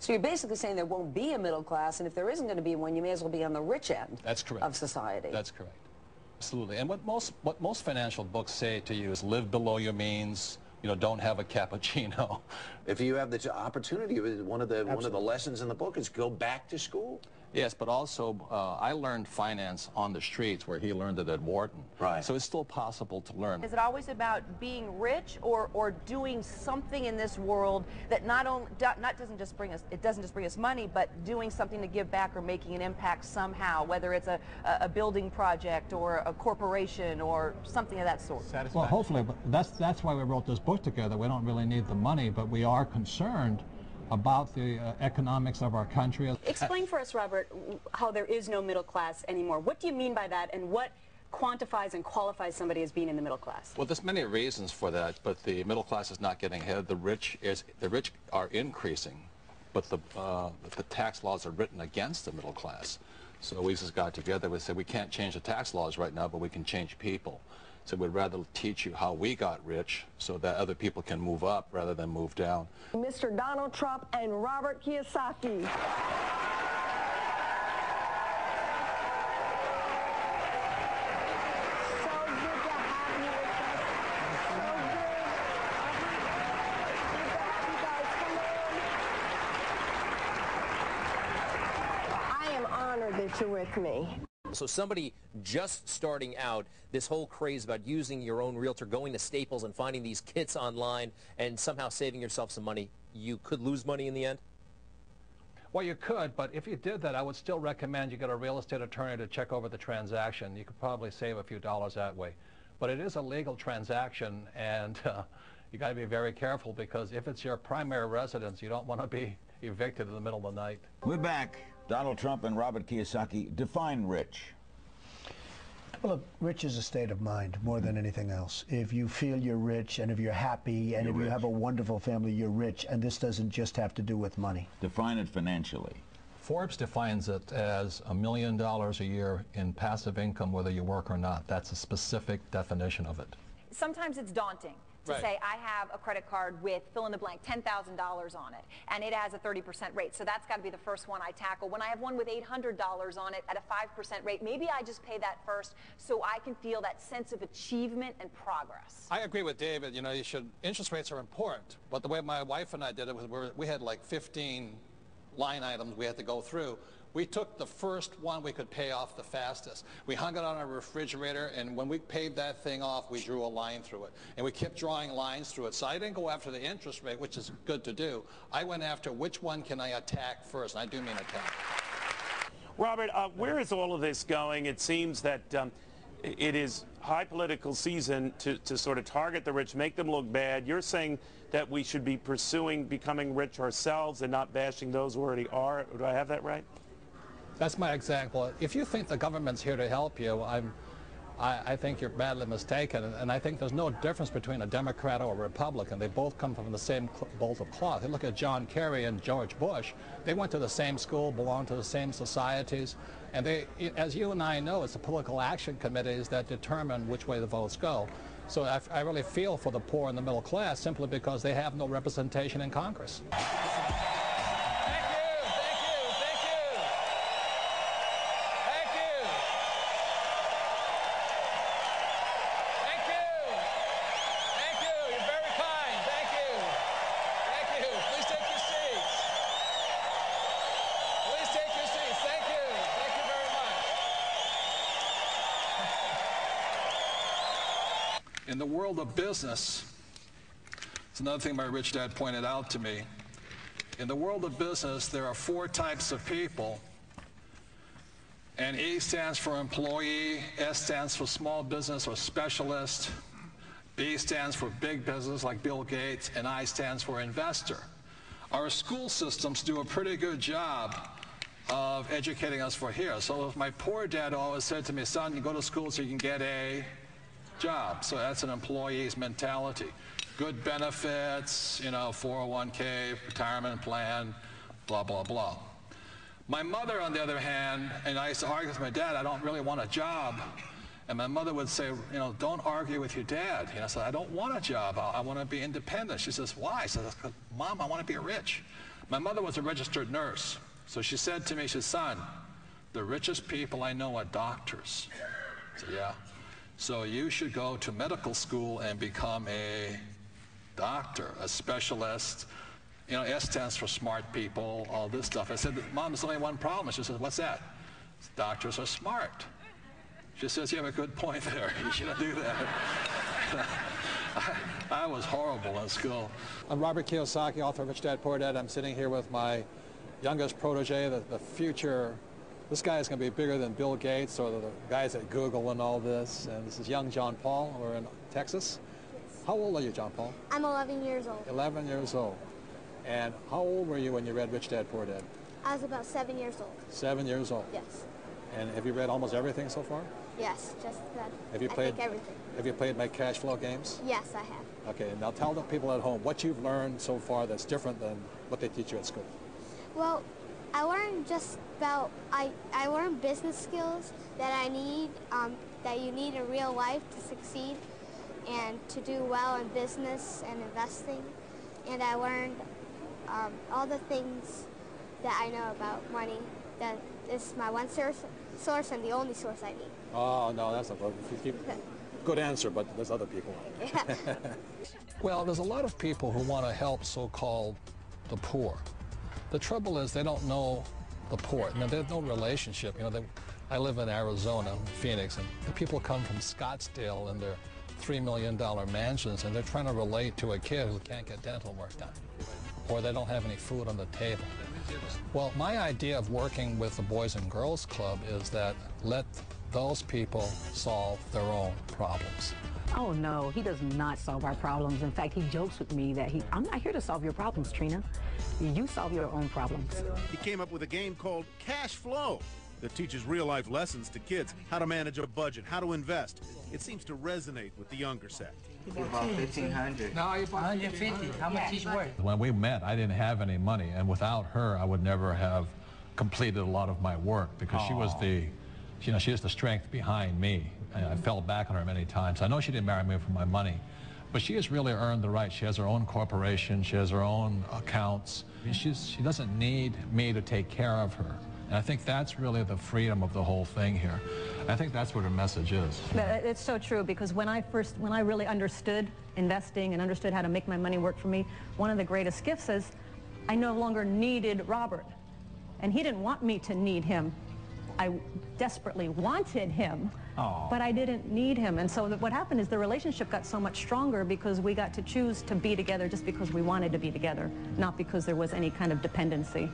So you're basically saying there won't be a middle class, and if there isn't going to be one, you may as well be on the rich end. That's correct. Of society. That's correct. Absolutely. And what most financial books say to you is live below your means. You know, don't have a cappuccino. If you have the opportunity, one of the lessons in the book is go back to school. Yes, but also I learned finance on the streets where he learned it at Wharton. Right. So it's still possible to learn. Is it always about being rich or doing something in this world that doesn't just bring us money, but doing something to give back or making an impact somehow, whether it's a building project or a corporation or something of that sort? Well, hopefully, but that's why we wrote this book together. We don't really need the money, but we are concerned about the economics of our country. Explain for us, Robert, how there is no middle class anymore. What do you mean by that, and what quantifies and qualifies somebody as being in the middle class? Well, there's many reasons for that, but the middle class is not getting ahead. The rich are increasing, but the tax laws are written against the middle class. So we just got together. We said we can't change the tax laws right now, but we can change people. So we'd rather teach you how we got rich so that other people can move up rather than move down. Mr. Donald Trump and Robert Kiyosaki. I am honored that you're with me. So somebody just starting out, this whole craze about using your own realtor, going to Staples and finding these kits online and somehow saving yourself some money, you could lose money in the end? Well, you could, but if you did that, I would still recommend you get a real estate attorney to check over the transaction. You could probably save a few dollars that way. But it is a legal transaction, and you got to be very careful, because if it's your primary residence, you don't want to be evicted in the middle of the night. We're back. Donald Trump and Robert Kiyosaki define rich. Well, look, rich is a state of mind more than anything else. If you feel you're rich, and if you're happy, and if you have a wonderful family, you're rich. And this doesn't just have to do with money. Define it financially. Forbes defines it as $1 million a year in passive income, whether you work or not. That's a specific definition of it. Sometimes it's daunting to say, I have a credit card with fill in the blank, $10,000 on it, and it has a 30% rate. So that's got to be the first one I tackle. When I have one with $800 on it at a 5% rate, maybe I just pay that first so I can feel that sense of achievement and progress. I agree with David. You know, interest rates are important, but the way my wife and I did it was we had like 15 line items we had to go through. We took the first one we could pay off the fastest. We hung it on our refrigerator, and when we paid that thing off, we drew a line through it. And we kept drawing lines through it. So I didn't go after the interest rate, which is good to do. I went after which one can I attack first, and I do mean attack. Robert, where is all of this going? It seems that it is high political season to sort of target the rich, make them look bad. You're saying that we should be pursuing becoming rich ourselves and not bashing those who already are. Do I have that right? That's my example. If you think the government's here to help you, I think you're badly mistaken. And I think there's no difference between a Democrat or a Republican. They both come from the same bolt of cloth. You look at John Kerry and George Bush. They went to the same school, belonged to the same societies. And they, as you and I know, it's the political action committees that determine which way the votes go. So I really feel for the poor and the middle class simply because they have no representation in Congress. In the world of business, it's another thing my rich dad pointed out to me. In the world of business, there are 4 types of people, and E stands for employee, S stands for small business or specialist, B stands for big business like Bill Gates, and I stands for investor. Our school systems do a pretty good job of educating us for here. So my poor dad always said to me, son, you go to school so you can get a job. So that's an employee's mentality. Good benefits, you know, 401k, retirement plan, blah, blah, blah. My mother, on the other hand, and I used to argue with my dad, I don't really want a job. And my mother would say, you know, don't argue with your dad. You know, I said, I don't want a job. I want to be independent. She says, why? I said, Mom, I want to be rich. My mother was a registered nurse, so she said to me, she said, son, the richest people I know are doctors. I said, yeah. So you should go to medical school and become a doctor, a specialist. You know, S stands for smart people, all this stuff. I said, Mom, there's only one problem. She said, what's that? Doctors are smart. She says, you have a good point there. You shouldn't do that. I was horrible in school. I'm Robert Kiyosaki, author of Rich Dad, Poor Dad. I'm sitting here with my youngest protege, the future. This guy is going to be bigger than Bill Gates or the guys at Google and all this. And this is young John Paul. We're in Texas. How old are you, John Paul? I'm 11 years old. 11 years old. And how old were you when you read Rich Dad, Poor Dad? I was about 7 years old. 7 years old? Yes. And have you read almost everything so far? Yes, just that. Have you played everything? Have you played my cash flow games? Yes, I have. Okay, now tell the people at home what you've learned so far that's different than what they teach you at school. Well, I learned just about, I learned business skills that I need, that you need in real life to succeed and to do well in business and investing. And I learned all the things that I know about money. That is my one source and the only source I need. Oh, no, that's not good. Good answer, but there's other people. Well, there's a lot of people who want to help so-called the poor. The trouble is they don't know the poor. You know, there's no relationship. You know, I live in Arizona, Phoenix, and the people come from Scottsdale in their $3 million mansions, and they're trying to relate to a kid who can't get dental work done, or they don't have any food on the table. Well, my idea of working with the Boys and Girls Club is that let those people solve their own problems. Oh, no, he does not solve our problems. In fact, he jokes with me that I'm not here to solve your problems, Trina. You solve your own problems. He came up with a game called Cash Flow that teaches real-life lessons to kids, how to manage a budget, how to invest. It seems to resonate with the younger set. About 1,500. No, you bought 150. How much is worth? When we met, I didn't have any money, and without her, I would never have completed a lot of my work because she was the, you know, she is the strength behind me. And I fell back on her many times. I know she didn't marry me for my money, but she has really earned the right. She has her own corporation. She has her own accounts. I mean, she doesn't need me to take care of her. And I think that's really the freedom of the whole thing here. I think that's what her message is. It's so true, because when I really understood investing and understood how to make my money work for me, one of the greatest gifts is I no longer needed Robert. And he didn't want me to need him. I desperately wanted him, but I didn't need him. And so what happened is the relationship got so much stronger because we got to choose to be together just because we wanted to be together, not because there was any kind of dependency.